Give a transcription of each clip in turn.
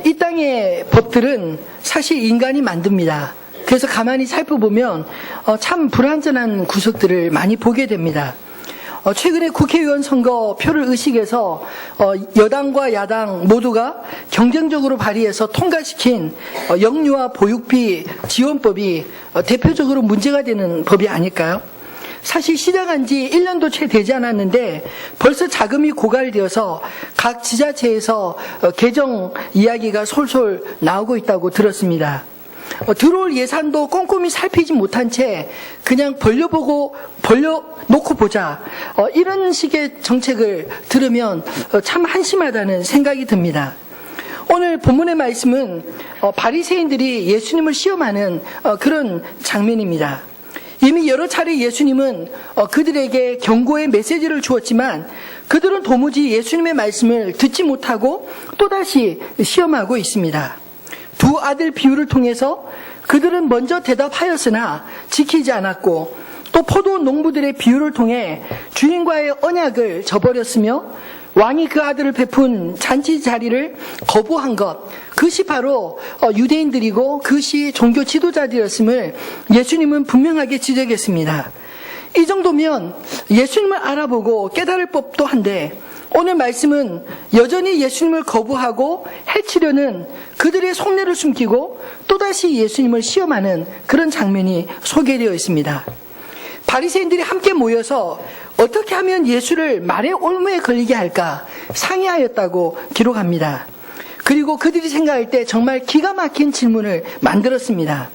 이 땅의 법들은 사실 인간이 만듭니다. 그래서 가만히 살펴보면 참 불완전한 구석들을 많이 보게 됩니다. 최근에 국회의원 선거 표를 의식해서 여당과 야당 모두가 경쟁적으로 발의해서 통과시킨 영유아 보육비 지원법이 대표적으로 문제가 되는 법이 아닐까요? 사실 시작한 지 1년도 채 되지 않았는데 벌써 자금이 고갈되어서 각 지자체에서 개정 이야기가 솔솔 나오고 있다고 들었습니다. 들어올 예산도 꼼꼼히 살피지 못한 채 그냥 벌려놓고 보자, 이런 식의 정책을 들으면 참 한심하다는 생각이 듭니다. 오늘 본문의 말씀은 바리새인들이 예수님을 시험하는 그런 장면입니다. 이미 여러 차례 예수님은 그들에게 경고의 메시지를 주었지만 그들은 도무지 예수님의 말씀을 듣지 못하고 또다시 시험하고 있습니다. 두 아들 비유를 통해서 그들은 먼저 대답하였으나 지키지 않았고, 또 포도 농부들의 비유를 통해 주인과의 언약을 저버렸으며 왕이 그 아들을 베푼 잔치 자리를 거부한 것, 그것이 바로 유대인들이고 그것이 종교 지도자들이었음을 예수님은 분명하게 지적했습니다. 이 정도면 예수님을 알아보고 깨달을 법도 한데 오늘 말씀은 여전히 예수님을 거부하고 해치려는 그들의 속내를 숨기고 또다시 예수님을 시험하는 그런 장면이 소개되어 있습니다. 바리새인들이 함께 모여서 어떻게 하면 예수를 말의 올무에 걸리게 할까 상의하였다고 기록합니다. 그리고 그들이 생각할 때 정말 기가 막힌 질문을 만들었습니다.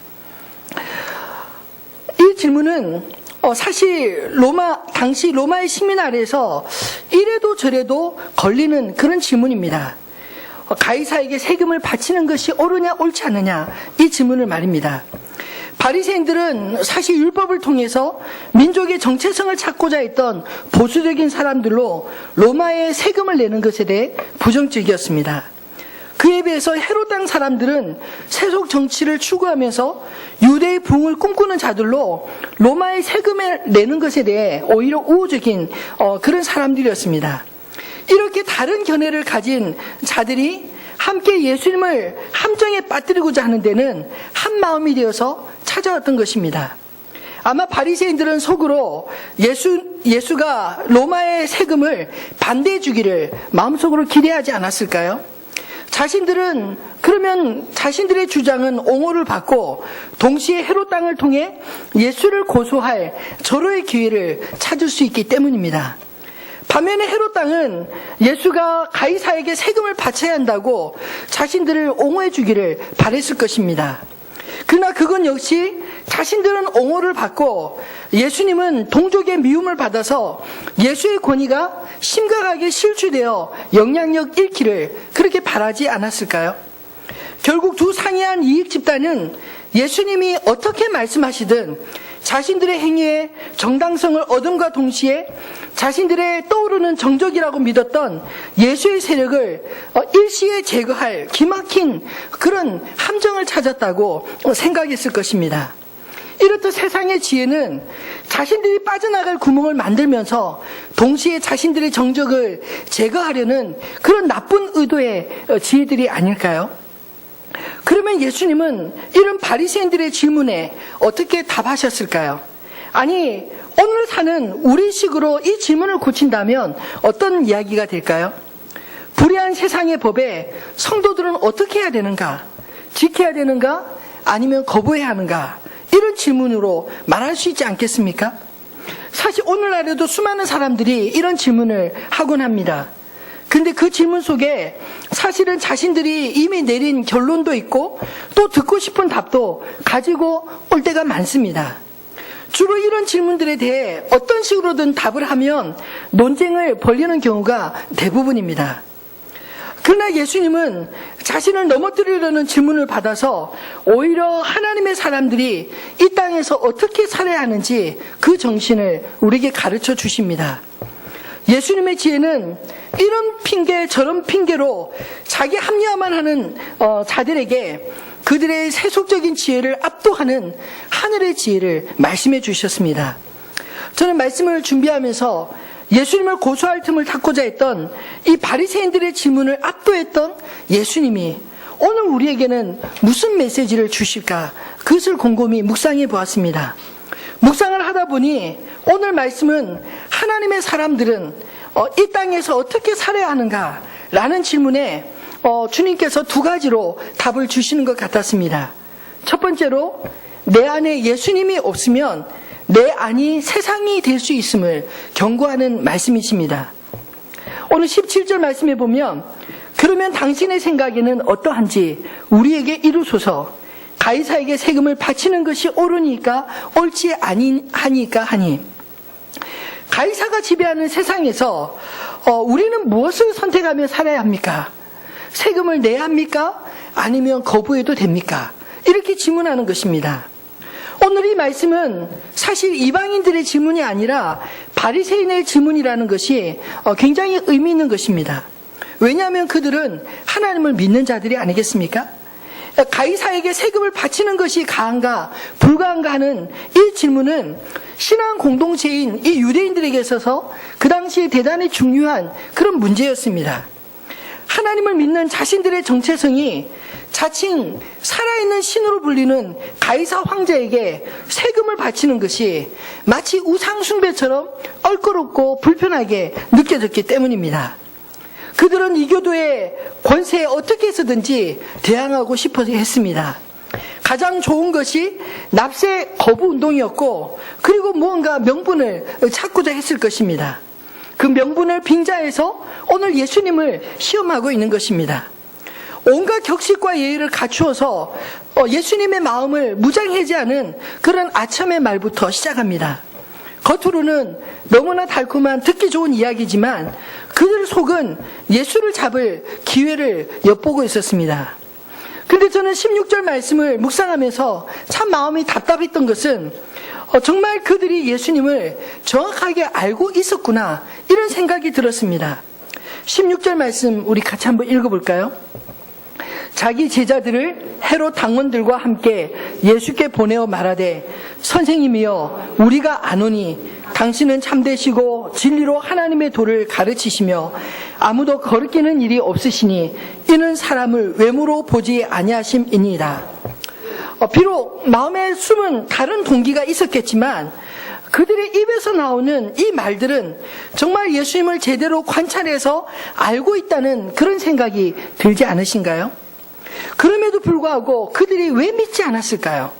이 질문은 사실 당시 로마의 시민 아래에서 이래도 저래도 걸리는 그런 질문입니다. 가이사에게 세금을 바치는 것이 옳으냐 옳지 않느냐, 이 질문을 말입니다. 바리새인들은 사실 율법을 통해서 민족의 정체성을 찾고자 했던 보수적인 사람들로 로마에 세금을 내는 것에 대해 부정적이었습니다. 그에 비해서 헤롯 땅 사람들은 세속 정치를 추구하면서 유대의 부흥을 꿈꾸는 자들로 로마의 세금을 내는 것에 대해 오히려 우호적인 그런 사람들이었습니다. 이렇게 다른 견해를 가진 자들이 함께 예수님을 함정에 빠뜨리고자 하는 데는 한 마음이 되어서 찾아왔던 것입니다. 아마 바리새인들은 속으로 예수가 로마의 세금을 반대해 주기를 마음속으로 기대하지 않았을까요? 자신들은 그러면 자신들의 주장은 옹호를 받고 동시에 헤롯 땅을 통해 예수를 고소할 절호의 기회를 찾을 수 있기 때문입니다. 반면에 헤롯 땅은 예수가 가이사에게 세금을 바쳐야 한다고 자신들을 옹호해 주기를 바랬을 것입니다. 그러나 그건 역시 자신들은 옹호를 받고 예수님은 동족의 미움을 받아서 예수의 권위가 심각하게 실추되어 영향력 잃기를 그렇게 바라지 않았을까요? 결국 두 상이한 이익 집단은 예수님이 어떻게 말씀하시든 자신들의 행위에 정당성을 얻음과 동시에 자신들의 떠오르는 정적이라고 믿었던 예수의 세력을 일시에 제거할 기막힌 그런 함정을 찾았다고 생각했을 것입니다. 이렇듯 세상의 지혜는 자신들이 빠져나갈 구멍을 만들면서 동시에 자신들의 정적을 제거하려는 그런 나쁜 의도의 지혜들이 아닐까요? 그러면 예수님은 이런 바리새인들의 질문에 어떻게 답하셨을까요? 아니, 오늘 사는 우리식으로 이 질문을 고친다면 어떤 이야기가 될까요? 불의한 세상의 법에 성도들은 어떻게 해야 되는가? 지켜야 되는가? 아니면 거부해야 하는가? 이런 질문으로 말할 수 있지 않겠습니까? 사실 오늘날에도 수많은 사람들이 이런 질문을 하곤 합니다. 근데 그 질문 속에 사실은 자신들이 이미 내린 결론도 있고 또 듣고 싶은 답도 가지고 올 때가 많습니다. 주로 이런 질문들에 대해 어떤 식으로든 답을 하면 논쟁을 벌이는 경우가 대부분입니다. 그러나 예수님은 자신을 넘어뜨리려는 질문을 받아서 오히려 하나님의 사람들이 이 땅에서 어떻게 살아야 하는지 그 정신을 우리에게 가르쳐 주십니다. 예수님의 지혜는 이런 핑계 저런 핑계로 자기 합리화만 하는 자들에게 그들의 세속적인 지혜를 압도하는 하늘의 지혜를 말씀해 주셨습니다. 저는 말씀을 준비하면서 예수님을 고소할 틈을 찾고자 했던 이 바리새인들의 질문을 압도했던 예수님이 오늘 우리에게는 무슨 메시지를 주실까? 그것을 곰곰이 묵상해 보았습니다. 묵상을 하다 보니 오늘 말씀은 하나님의 사람들은 이 땅에서 어떻게 살아야 하는가? 라는 질문에 주님께서 두 가지로 답을 주시는 것 같았습니다. 첫 번째로 내 안에 예수님이 없으면 내 안이 세상이 될 수 있음을 경고하는 말씀이십니다. 오늘 17절 말씀에 보면 그러면 당신의 생각에는 어떠한지 우리에게 이루소서. 가이사에게 세금을 바치는 것이 옳으니까 옳지 아니하니까 하니. 가이사가 지배하는 세상에서 우리는 무엇을 선택하며 살아야 합니까? 세금을 내야 합니까? 아니면 거부해도 됩니까? 이렇게 질문하는 것입니다. 오늘 이 말씀은 사실 이방인들의 질문이 아니라 바리새인의 질문이라는 것이 굉장히 의미 있는 것입니다. 왜냐하면 그들은 하나님을 믿는 자들이 아니겠습니까? 가이사에게 세금을 바치는 것이 가한가 불가한가 하는 이 질문은 신앙 공동체인 이 유대인들에게 있어서 그 당시에 대단히 중요한 그런 문제였습니다. 하나님을 믿는 자신들의 정체성이 자칭 살아있는 신으로 불리는 가이사 황제에게 세금을 바치는 것이 마치 우상숭배처럼 얼거롭고 불편하게 느껴졌기 때문입니다. 그들은 이교도의 권세에 어떻게 해서든지 대항하고 싶어서 했습니다. 가장 좋은 것이 납세 거부 운동이었고 그리고 무언가 명분을 찾고자 했을 것입니다. 그 명분을 빙자해서 오늘 예수님을 시험하고 있는 것입니다. 온갖 격식과 예의를 갖추어서 예수님의 마음을 무장해제하는 그런 아첨의 말부터 시작합니다. 겉으로는 너무나 달콤한 듣기 좋은 이야기지만 그들 속은 예수를 잡을 기회를 엿보고 있었습니다. 그런데 저는 16절 말씀을 묵상하면서 참 마음이 답답했던 것은 정말 그들이 예수님을 정확하게 알고 있었구나 이런 생각이 들었습니다. 16절 말씀 우리 같이 한번 읽어볼까요? 자기 제자들을 헤롯 당원들과 함께 예수께 보내어 말하되 선생님이여 우리가 아노니 당신은 참되시고 진리로 하나님의 도를 가르치시며 아무도 거르끼는 일이 없으시니 이는 사람을 외모로 보지 아니하심이니이다. 비록 마음에 숨은 다른 동기가 있었겠지만 그들의 입에서 나오는 이 말들은 정말 예수님을 제대로 관찰해서 알고 있다는 그런 생각이 들지 않으신가요? 그럼에도 불구하고 그들이 왜 믿지 않았을까요?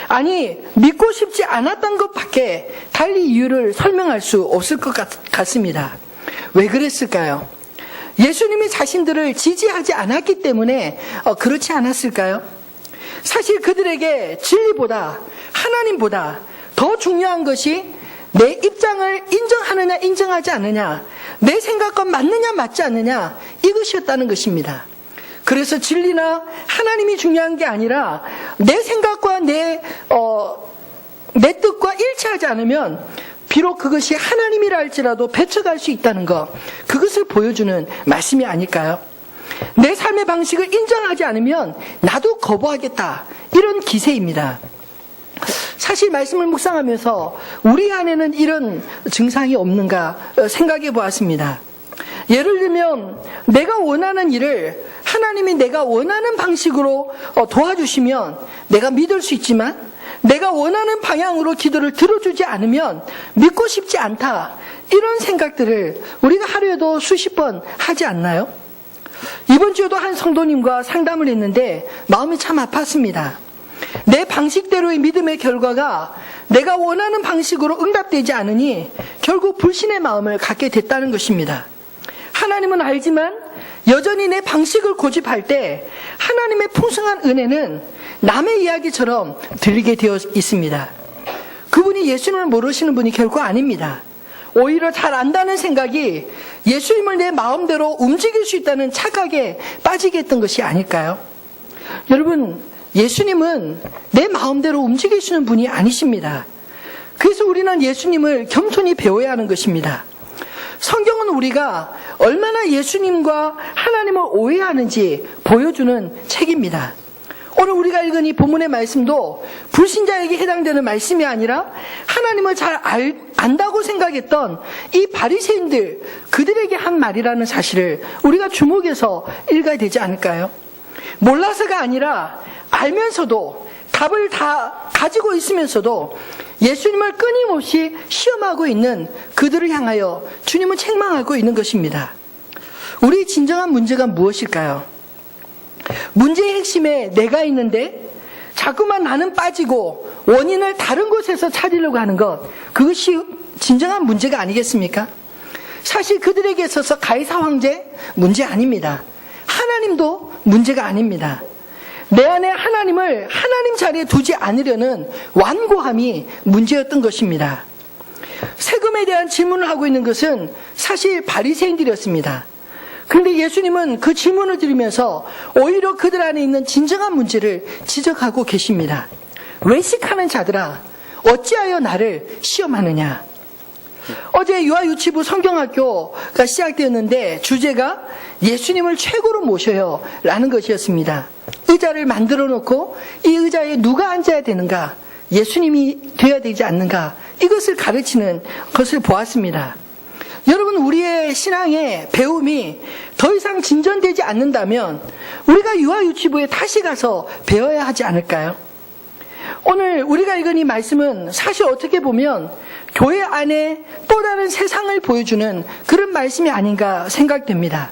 아니, 믿고 싶지 않았던 것밖에 달리 이유를 설명할 수 없을 것 같습니다. 왜 그랬을까요? 예수님이 자신들을 지지하지 않았기 때문에 그렇지 않았을까요? 사실 그들에게 진리보다 하나님보다 더 중요한 것이 내 입장을 인정하느냐 인정하지 않느냐, 내 생각과 맞느냐 맞지 않느냐 이것이었다는 것입니다. 그래서 진리나 하나님이 중요한 게 아니라 내 생각과 내 뜻과 일치하지 않으면 비록 그것이 하나님이라 할지라도 배척할 수 있다는 것, 그것을 보여주는 말씀이 아닐까요? 내 삶의 방식을 인정하지 않으면 나도 거부하겠다, 이런 기세입니다. 사실 말씀을 묵상하면서 우리 안에는 이런 증상이 없는가 생각해 보았습니다. 예를 들면 내가 원하는 일을 하나님이 내가 원하는 방식으로 도와주시면 내가 믿을 수 있지만 내가 원하는 방향으로 기도를 들어주지 않으면 믿고 싶지 않다, 이런 생각들을 우리가 하루에도 수십 번 하지 않나요? 이번 주에도 한 성도님과 상담을 했는데 마음이 참 아팠습니다. 내 방식대로의 믿음의 결과가 내가 원하는 방식으로 응답되지 않으니 결국 불신의 마음을 갖게 됐다는 것입니다. 하나님은 알지만 여전히 내 방식을 고집할 때 하나님의 풍성한 은혜는 남의 이야기처럼 들리게 되어 있습니다. 그분이 예수님을 모르시는 분이 결코 아닙니다. 오히려 잘 안다는 생각이 예수님을 내 마음대로 움직일 수 있다는 착각에 빠지게 했던 것이 아닐까요? 여러분, 예수님은 내 마음대로 움직이시는 분이 아니십니다. 그래서 우리는 예수님을 겸손히 배워야 하는 것입니다. 성경은 우리가 얼마나 예수님과 하나님을 오해하는지 보여주는 책입니다. 오늘 우리가 읽은 이 본문의 말씀도 불신자에게 해당되는 말씀이 아니라 하나님을 잘 안다고 생각했던 이 바리새인들, 그들에게 한 말이라는 사실을 우리가 주목해서 읽어야 되지 않을까요? 몰라서가 아니라 알면서도 답을 다 가지고 있으면서도 예수님을 끊임없이 시험하고 있는 그들을 향하여 주님은 책망하고 있는 것입니다. 우리 진정한 문제가 무엇일까요? 문제의 핵심에 내가 있는데 자꾸만 나는 빠지고 원인을 다른 곳에서 찾으려고 하는 것, 그것이 진정한 문제가 아니겠습니까? 사실 그들에게 있어서 가이사 황제 문제 아닙니다. 하나님도 문제가 아닙니다. 내 안에 하나님을 하나님 자리에 두지 않으려는 완고함이 문제였던 것입니다. 세금에 대한 질문을 하고 있는 것은 사실 바리새인들이었습니다. 그런데 예수님은 그 질문을 드리면서 오히려 그들 안에 있는 진정한 문제를 지적하고 계십니다. 외식하는 자들아, 어찌하여 나를 시험하느냐? 어제 유아유치부 성경학교가 시작되었는데 주제가 예수님을 최고로 모셔요 라는 것이었습니다. 의자를 만들어 놓고 이 의자에 누가 앉아야 되는가? 예수님이 되어야 되지 않는가? 이것을 가르치는 것을 보았습니다. 여러분, 우리의 신앙의 배움이 더 이상 진전되지 않는다면 우리가 유아유치부에 다시 가서 배워야 하지 않을까요? 오늘 우리가 읽은 이 말씀은 사실 어떻게 보면 교회 안에 또 다른 세상을 보여주는 그런 말씀이 아닌가 생각됩니다.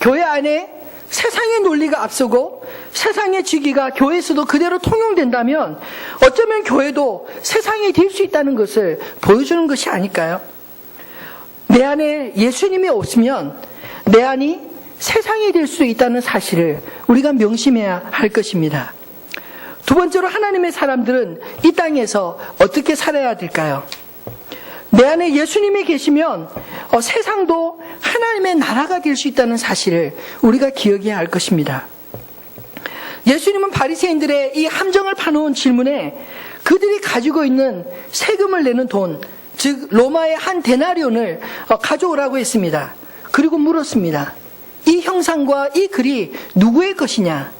교회 안에 세상의 논리가 앞서고 세상의 지기가 교회에서도 그대로 통용된다면 어쩌면 교회도 세상이 될 수 있다는 것을 보여주는 것이 아닐까요? 내 안에 예수님이 없으면 내 안이 세상이 될 수 있다는 사실을 우리가 명심해야 할 것입니다. 두 번째로, 하나님의 사람들은 이 땅에서 어떻게 살아야 될까요? 내 안에 예수님이 계시면 세상도 하나님의 나라가 될 수 있다는 사실을 우리가 기억해야 할 것입니다. 예수님은 바리새인들의 이 함정을 파놓은 질문에 그들이 가지고 있는 세금을 내는 돈, 즉 로마의 한 데나리온을 가져오라고 했습니다. 그리고 물었습니다. 이 형상과 이 글이 누구의 것이냐?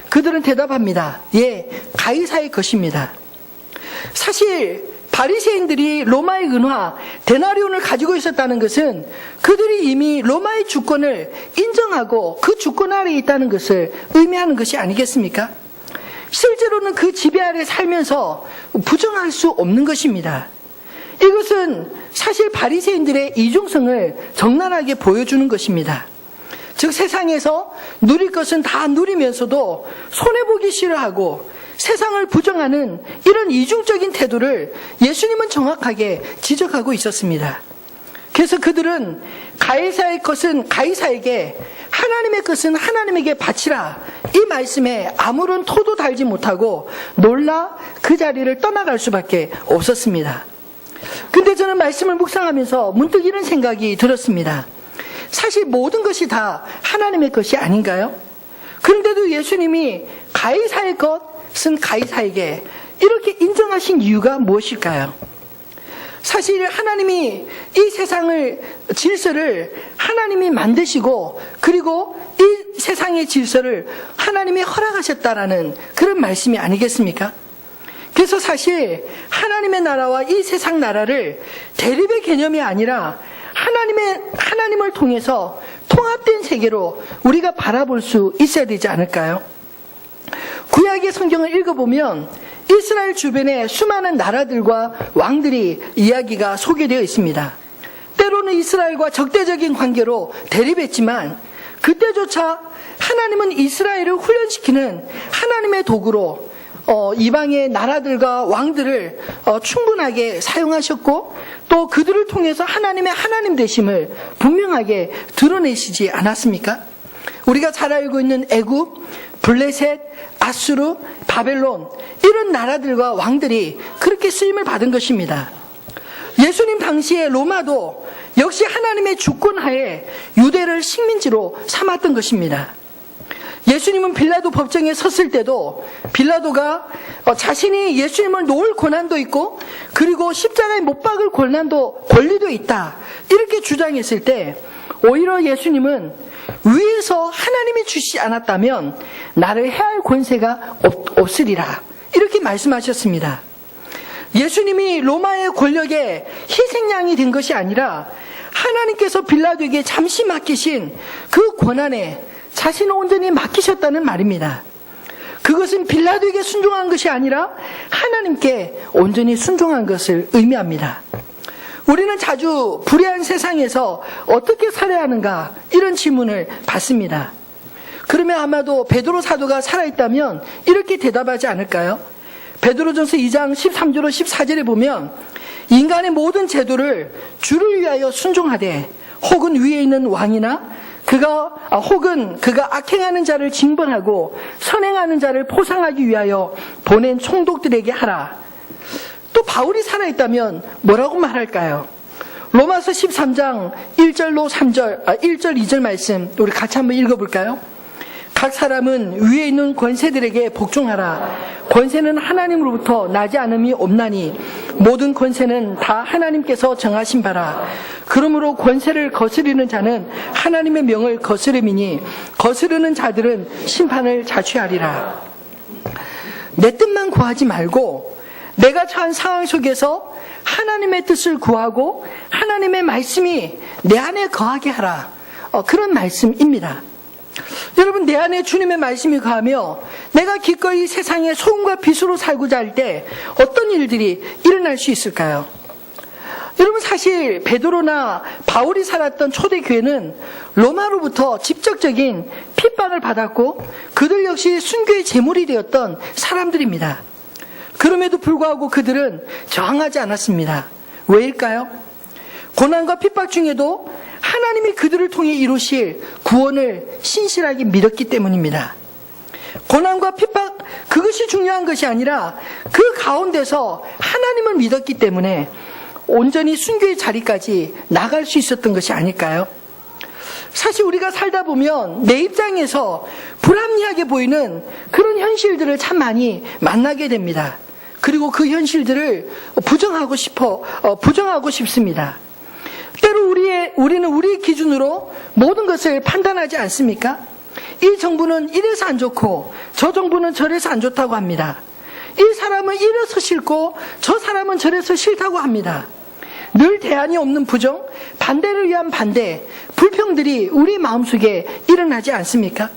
그들은 대답합니다. 예, 가이사의 것입니다. 사실 바리새인들이 로마의 은화 데나리온을 가지고 있었다는 것은 그들이 이미 로마의 주권을 인정하고 그 주권 아래에 있다는 것을 의미하는 것이 아니겠습니까? 실제로는 그 지배 아래 살면서 부정할 수 없는 것입니다. 이것은 사실 바리새인들의 이중성을 적나라하게 보여주는 것입니다. 즉, 세상에서 누릴 것은 다 누리면서도 손해보기 싫어하고 세상을 부정하는 이런 이중적인 태도를 예수님은 정확하게 지적하고 있었습니다. 그래서 그들은 가이사의 것은 가이사에게, 하나님의 것은 하나님에게 바치라, 이 말씀에 아무런 토도 달지 못하고 놀라 그 자리를 떠나갈 수밖에 없었습니다. 근데 저는 말씀을 묵상하면서 문득 이런 생각이 들었습니다. 사실 모든 것이 다 하나님의 것이 아닌가요? 그런데도 예수님이 가이사의 것은 가이사에게 이렇게 인정하신 이유가 무엇일까요? 사실 하나님이 이 세상을, 질서를 하나님이 만드시고 그리고 이 세상의 질서를 하나님이 허락하셨다라는 그런 말씀이 아니겠습니까? 그래서 사실 하나님의 나라와 이 세상 나라를 대립의 개념이 아니라 하나님을 통해서 통합된 세계로 우리가 바라볼 수 있어야 되지 않을까요? 구약의 성경을 읽어보면 이스라엘 주변에 수많은 나라들과 왕들이 이야기가 소개되어 있습니다. 때로는 이스라엘과 적대적인 관계로 대립했지만 그때조차 하나님은 이스라엘을 훈련시키는 하나님의 도구로 이방의 나라들과 왕들을 충분하게 사용하셨고 또 그들을 통해서 하나님의 하나님 되심을 분명하게 드러내시지 않았습니까? 우리가 잘 알고 있는 애굽, 블레셋, 아수르, 바벨론, 이런 나라들과 왕들이 그렇게 쓰임을 받은 것입니다. 예수님 당시에 로마도 역시 하나님의 주권하에 유대를 식민지로 삼았던 것입니다. 예수님은 빌라도 법정에 섰을 때도 빌라도가 자신이 예수님을 놓을 권한도 있고 그리고 십자가에 못 박을 권리도 있다, 이렇게 주장했을 때 오히려 예수님은 위에서 하나님이 주시지 않았다면 나를 해할 권세가 없으리라, 이렇게 말씀하셨습니다. 예수님이 로마의 권력의 희생양이 된 것이 아니라 하나님께서 빌라도에게 잠시 맡기신 그 권한에 자신을 온전히 맡기셨다는 말입니다. 그것은 빌라도에게 순종한 것이 아니라 하나님께 온전히 순종한 것을 의미합니다. 우리는 자주 불의한 세상에서 어떻게 살아야 하는가 이런 질문을 받습니다. 그러면 아마도 베드로 사도가 살아있다면 이렇게 대답하지 않을까요? 베드로전서 2장 13절로 14절에 보면 인간의 모든 제도를 주를 위하여 순종하되 혹은 위에 있는 왕이나 혹은 그가 악행하는 자를 징벌하고 선행하는 자를 포상하기 위하여 보낸 총독들에게 하라. 또 바울이 살아있다면 뭐라고 말할까요? 로마서 13장 1절 2절 말씀 우리 같이 한번 읽어볼까요? 각 사람은 위에 있는 권세들에게 복종하라. 권세는 하나님으로부터 나지 않음이 없나니 모든 권세는 다 하나님께서 정하신 바라. 그러므로 권세를 거스르는 자는 하나님의 명을 거스름이니 거스르는 자들은 심판을 자취하리라. 내 뜻만 구하지 말고 내가 처한 상황 속에서 하나님의 뜻을 구하고 하나님의 말씀이 내 안에 거하게 하라. 그런 말씀입니다. 여러분, 내 안에 주님의 말씀이 거하며 내가 기꺼이 세상의 소금과 빛으로 살고자 할 때 어떤 일들이 일어날 수 있을까요? 여러분, 사실 베드로나 바울이 살았던 초대교회는 로마로부터 직접적인 핍박을 받았고 그들 역시 순교의 제물이 되었던 사람들입니다. 그럼에도 불구하고 그들은 저항하지 않았습니다. 왜일까요? 고난과 핍박 중에도 하나님이 그들을 통해 이루실 구원을 신실하게 믿었기 때문입니다. 고난과 핍박, 그것이 중요한 것이 아니라 그 가운데서 하나님을 믿었기 때문에 온전히 순교의 자리까지 나갈 수 있었던 것이 아닐까요? 사실 우리가 살다 보면 내 입장에서 불합리하게 보이는 그런 현실들을 참 많이 만나게 됩니다. 그리고 그 현실들을 부정하고 싶습니다. 때로 우리는 우리 기준으로 모든 것을 판단하지 않습니까? 이 정부는 이래서 안 좋고 저 정부는 저래서 안 좋다고 합니다. 이 사람은 이래서 싫고 저 사람은 저래서 싫다고 합니다. 늘 대안이 없는 부정, 반대를 위한 반대, 불평들이 우리 마음속에 일어나지 않습니까?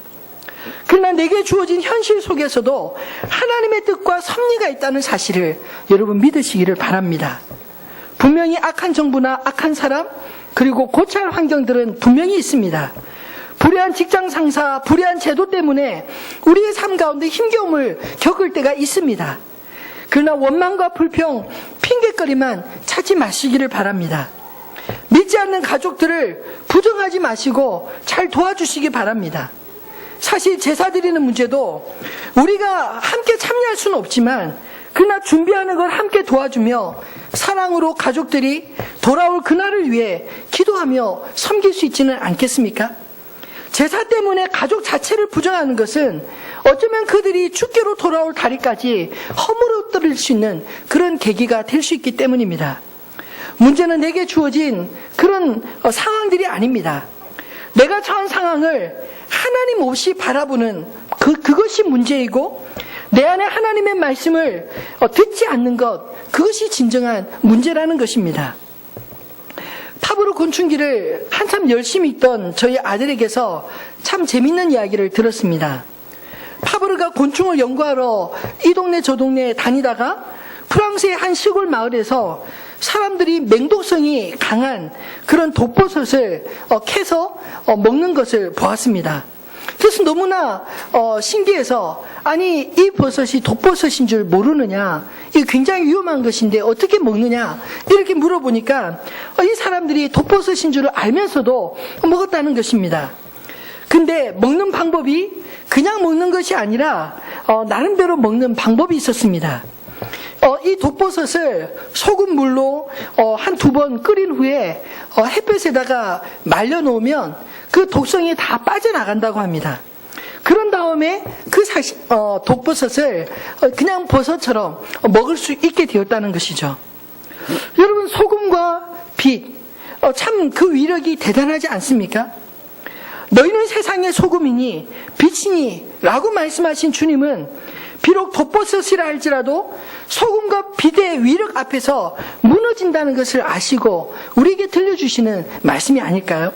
그러나 내게 주어진 현실 속에서도 하나님의 뜻과 섭리가 있다는 사실을 여러분 믿으시기를 바랍니다. 분명히 악한 정부나 악한 사람, 그리고 고찰 환경들은 분명히 있습니다. 불의한 직장 상사, 불의한 제도 때문에 우리의 삶 가운데 힘겨움을 겪을 때가 있습니다. 그러나 원망과 불평, 핑계거리만 찾지 마시기를 바랍니다. 믿지 않는 가족들을 부정하지 마시고 잘 도와주시기 바랍니다. 사실 제사 드리는 문제도 우리가 함께 참여할 수는 없지만 그러나 준비하는 걸 함께 도와주며 사랑으로 가족들이 돌아올 그날을 위해 기도하며 섬길 수 있지는 않겠습니까? 제사 때문에 가족 자체를 부정하는 것은 어쩌면 그들이 주께로 돌아올 다리까지 허물어뜨릴 수 있는 그런 계기가 될 수 있기 때문입니다. 문제는 내게 주어진 그런 상황들이 아닙니다. 내가 처한 상황을 하나님 없이 바라보는 그것이 문제이고 내 안에 하나님의 말씀을 듣지 않는 것, 그것이 진정한 문제라는 것입니다. 파브르 곤충기를 한참 열심히 읽던 저희 아들에게서 참 재밌는 이야기를 들었습니다. 파브르가 곤충을 연구하러 이 동네 저 동네 다니다가 프랑스의 한 시골 마을에서 사람들이 맹독성이 강한 그런 독버섯을 캐서 먹는 것을 보았습니다. 그래서 너무나 신기해서 아니 이 버섯이 독버섯인 줄 모르느냐, 이게 굉장히 위험한 것인데 어떻게 먹느냐 이렇게 물어보니까 이 사람들이 독버섯인 줄 알면서도 먹었다는 것입니다. 근데 먹는 방법이 그냥 먹는 것이 아니라 나름대로 먹는 방법이 있었습니다. 이 독버섯을 소금물로 한 2번 끓인 후에 햇볕에다가 말려놓으면 그 독성이 다 빠져나간다고 합니다. 그런 다음에 그 독버섯을 그냥 버섯처럼 먹을 수 있게 되었다는 것이죠. 여러분, 소금과 빛, 참 그 위력이 대단하지 않습니까? 너희는 세상의 소금이니 빛이니 라고 말씀하신 주님은 비록 독버섯이라 할지라도 소금과 빛의 위력 앞에서 무너진다는 것을 아시고 우리에게 들려주시는 말씀이 아닐까요?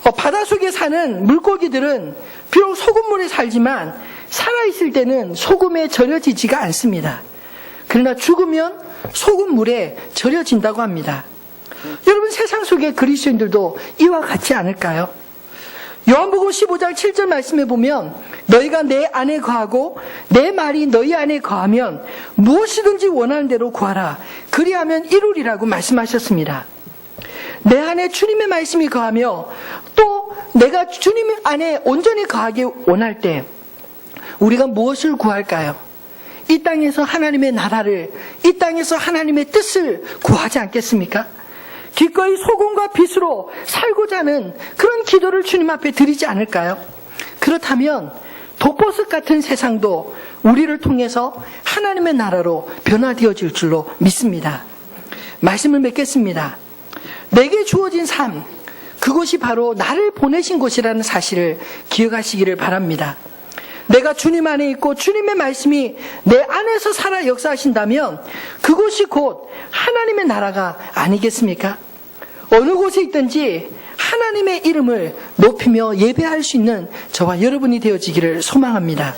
바다 속에 사는 물고기들은 비록 소금물에 살지만 살아있을 때는 소금에 절여지지가 않습니다. 그러나 죽으면 소금물에 절여진다고 합니다. 여러분, 세상 속의 그리스도인들도 이와 같지 않을까요? 요한복음 15장 7절 말씀에 보면 너희가 내 안에 거하고 내 말이 너희 안에 거하면 무엇이든지 원하는 대로 구하라. 그리하면 이루리라고 말씀하셨습니다. 내 안에 주님의 말씀이 거하며 또 내가 주님 안에 온전히 거하기 원할 때 우리가 무엇을 구할까요? 이 땅에서 하나님의 나라를, 이 땅에서 하나님의 뜻을 구하지 않겠습니까? 기꺼이 소금과 빛으로 살고자 하는 그런 기도를 주님 앞에 드리지 않을까요? 그렇다면 독버섯 같은 세상도 우리를 통해서 하나님의 나라로 변화되어질 줄로 믿습니다. 말씀을 맺겠습니다. 내게 주어진 삶, 그곳이 바로 나를 보내신 곳이라는 사실을 기억하시기를 바랍니다. 내가 주님 안에 있고 주님의 말씀이 내 안에서 살아 역사하신다면 그곳이 곧 하나님의 나라가 아니겠습니까? 어느 곳에 있든지 하나님의 이름을 높이며 예배할 수 있는 저와 여러분이 되어지기를 소망합니다.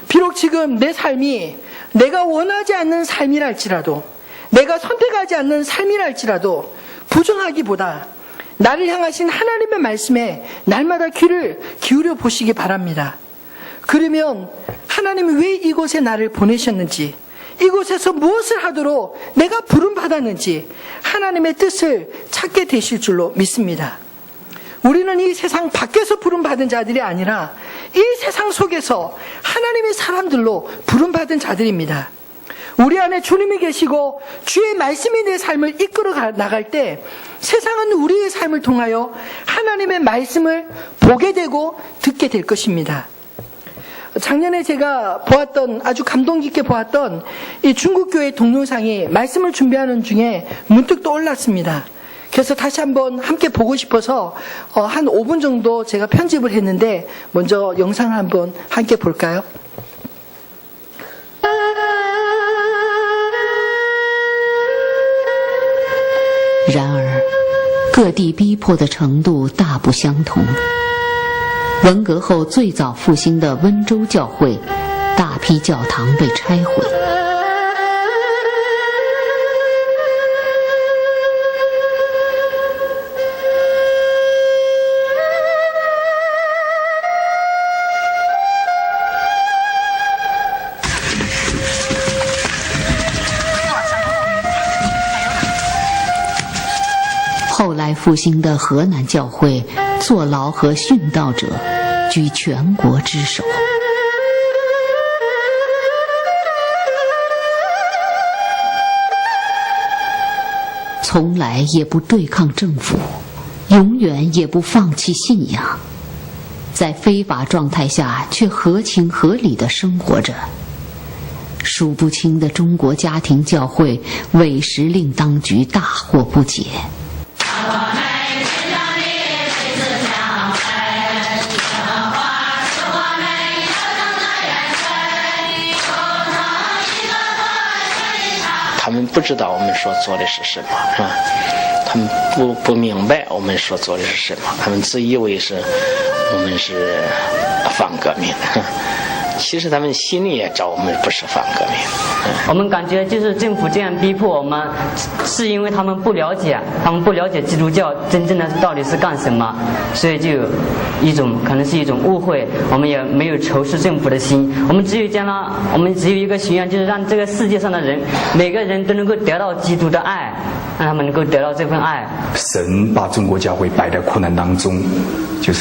비록 지금 내 삶이 내가 원하지 않는 삶이랄지라도, 내가 선택하지 않는 삶이랄지라도 부정하기보다 나를 향하신 하나님의 말씀에 날마다 귀를 기울여 보시기 바랍니다. 그러면 하나님이 왜 이곳에 나를 보내셨는지, 이곳에서 무엇을 하도록 내가 부름받았는지 하나님의 뜻을 찾게 되실 줄로 믿습니다. 우리는 이 세상 밖에서 부름받은 자들이 아니라 이 세상 속에서 하나님의 사람들로 부름받은 자들입니다. 우리 안에 주님이 계시고 주의 말씀이 내 삶을 이끌어 나갈 때 세상은 우리의 삶을 통하여 하나님의 말씀을 보게 되고 듣게 될 것입니다. 작년에 제가 보았던, 아주 감동 깊게 보았던 이 중국교회 동영상이 말씀을 준비하는 중에 문득 떠올랐습니다. 그래서 다시 한번 함께 보고 싶어서 한 5분 정도 제가 편집을 했는데 먼저 영상을 한번 함께 볼까요? 然而，各地逼迫的程度大不相同。文革后最早复兴的温州教会，大批教堂被拆毁。后来复兴的河南教会，坐牢和殉道者居全国之首。从来也不对抗政府，永远也不放弃信仰，在非法状态下却合情合理地生活着。数不清的中国家庭教会委实令当局大惑不解。他们不知道我们所做的是什么，是吧？他们不明白我们所做的是什么，他们自以为是我们是反革命，其实他们心里也知道我们不是反革命。我们感觉就是政府这样逼迫我们，是因为他们不了解基督教真正的到底是干什么，所以就有一种可能是一种误会，我们也没有仇视政府的心。我们只有一个心愿，就是让这个世界上的人，每个人都能够得到基督的爱，让他们能够得到这份爱。神把中国教会摆在苦难当中，这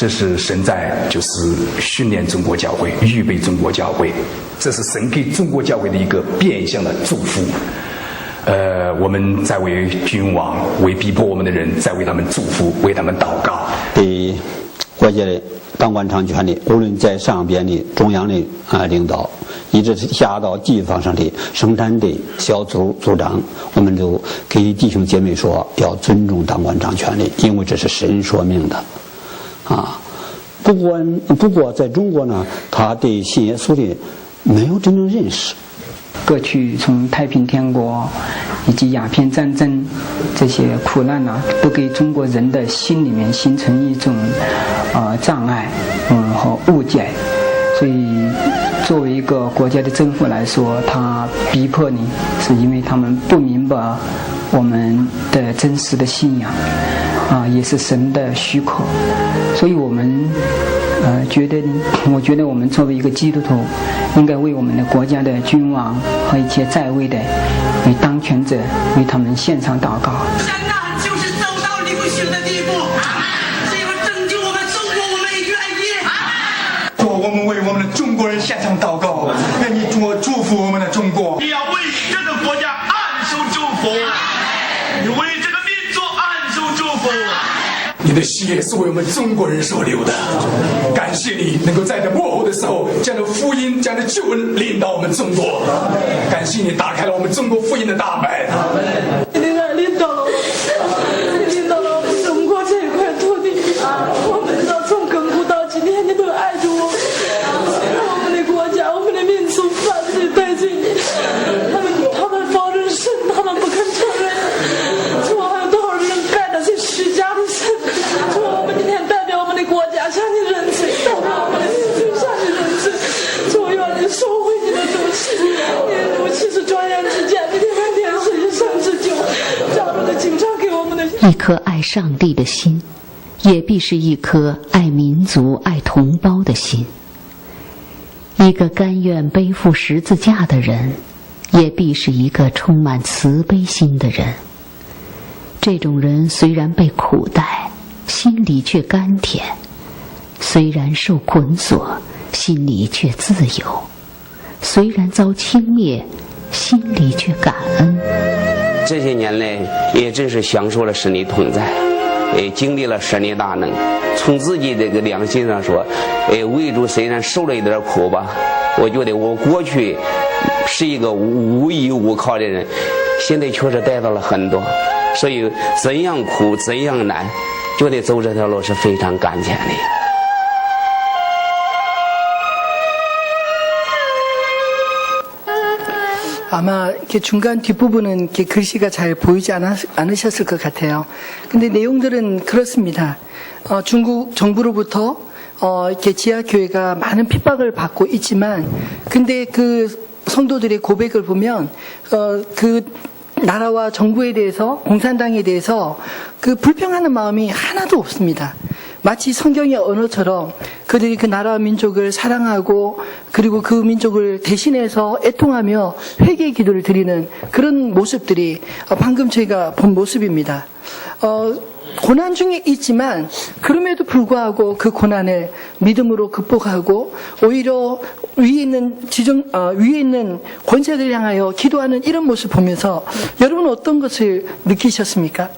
是神在训练中国教会，预备中国教会，这是神给中国教会的一个变相的祝福。我们在为君王、为逼迫我们的人，在为他们祝福，为他们祷告。对国家的当官场权力，无论在上边的中央的领导，一直下到地方上的生产的小组组长，我们都给弟兄姐妹说，要尊重当官场权力，因为这是神说明的。不过在中国呢，他对信耶稣的没有真正认识。过去从太平天国以及鸦片战争这些苦难呢，都给中国人的心里面形成一种障碍和误解。所以作为一个国家的政府来说，他逼迫你，是因为他们不明白我们的真实的信仰也是神的许可。所以我们我觉得我们作为一个基督徒，应该为我们的国家的君王和一切在位的为当权者为他们献上祷告。神呐，就是走到流血的地步，只要拯救我们中国，我们也愿意。主，我们为我们的中国人献上祷告，愿你祝福我们的中国。你要为这个国家按手祝福，你为这个民族按手祝福。你的血液是为我们中国人所流的，感谢你能够在这幕后的时候，将这福音、将这救恩领到我们中国。感谢你打开了我们中国福音的大门。你领导了我们中国这一块土地，我们知道从亘古到今天，你都爱着我们，让我们的国家、我们的民族反对对劲，他们否认神，他们不肯承认。说还有多少人盖的是虚假的神？说我们今天代表我们的国家向你认罪，代表我们的民族向你认罪。说愿你收回你的怒气，你的怒气是转眼之间，你的恩典是一生之久。照着的经常给我们的一颗爱上帝的心，也必是一颗爱民族、爱同胞的心。一个甘愿背负十字架的人，也必是一个充满慈悲心的人。这种人虽然被苦待，心里却甘甜；虽然受捆锁，心里却自由；虽然遭轻蔑，心里却感恩。这些年来，也真是享受了神的同在，也经历了神的大能。从自己这个良心上说，为主虽然受了一点苦吧，我觉得我过去是一个无依无靠的人，现在确实得到了很多。所以怎样苦怎样难，觉得走这条路是非常甘甜的。아마 이렇게 중간 뒷부분은 이렇게 글씨가 잘 보이지 않으셨을 것 같아요. 근데 내용들은 그렇습니다. 중국 정부로부터 이렇게 지하교회가 많은 핍박을 받고 있지만, 근데 그 성도들의 고백을 보면, 그 나라와 정부에 대해서, 공산당에 대해서 그 불평하는 마음이 하나도 없습니다. 마치 성경의 언어처럼 그들이 그 나라와 민족을 사랑하고 그리고 그 민족을 대신해서 애통하며 회개의 기도를 드리는 그런 모습들이 방금 저희가 본 모습입니다. 고난 중에 있지만 그럼에도 불구하고 그 고난을 믿음으로 극복하고 오히려 위에 있는 권세들을 향하여 기도하는 이런 모습 보면서 여러분 어떤 것을 느끼셨습니까?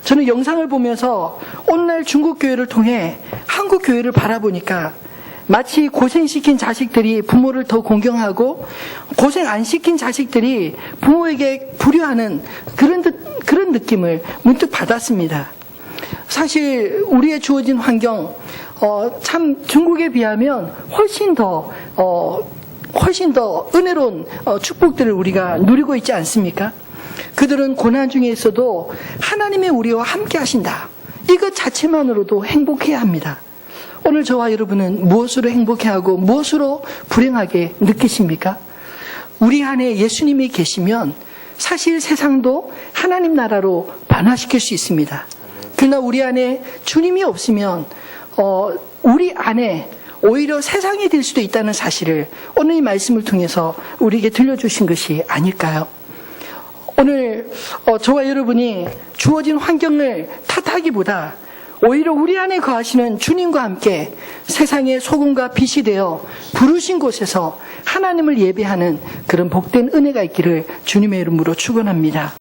저는 영상을 보면서 오늘날 중국 교회를 통해 한국 교회를 바라보니까 마치 고생시킨 자식들이 부모를 더 공경하고 고생 안 시킨 자식들이 부모에게 불효하는 그런 느낌을 문득 받았습니다. 사실 우리의 주어진 환경 참 중국에 비하면 훨씬 더 은혜로운 축복들을 우리가 누리고 있지 않습니까? 그들은 고난 중에 있어도 하나님의 우리와 함께 하신다. 이것 자체만으로도 행복해야 합니다. 오늘 저와 여러분은 무엇으로 행복해하고 무엇으로 불행하게 느끼십니까? 우리 안에 예수님이 계시면 사실 세상도 하나님 나라로 변화시킬 수 있습니다. 그러나 우리 안에 주님이 없으면 우리 안에 오히려 세상이 될 수도 있다는 사실을 오늘 이 말씀을 통해서 우리에게 들려주신 것이 아닐까요? 오늘 저와 여러분이 주어진 환경을 탓하기보다 오히려 우리 안에 거하시는 주님과 함께 세상의 소금과 빛이 되어 부르신 곳에서 하나님을 예배하는 그런 복된 은혜가 있기를 주님의 이름으로 축원합니다.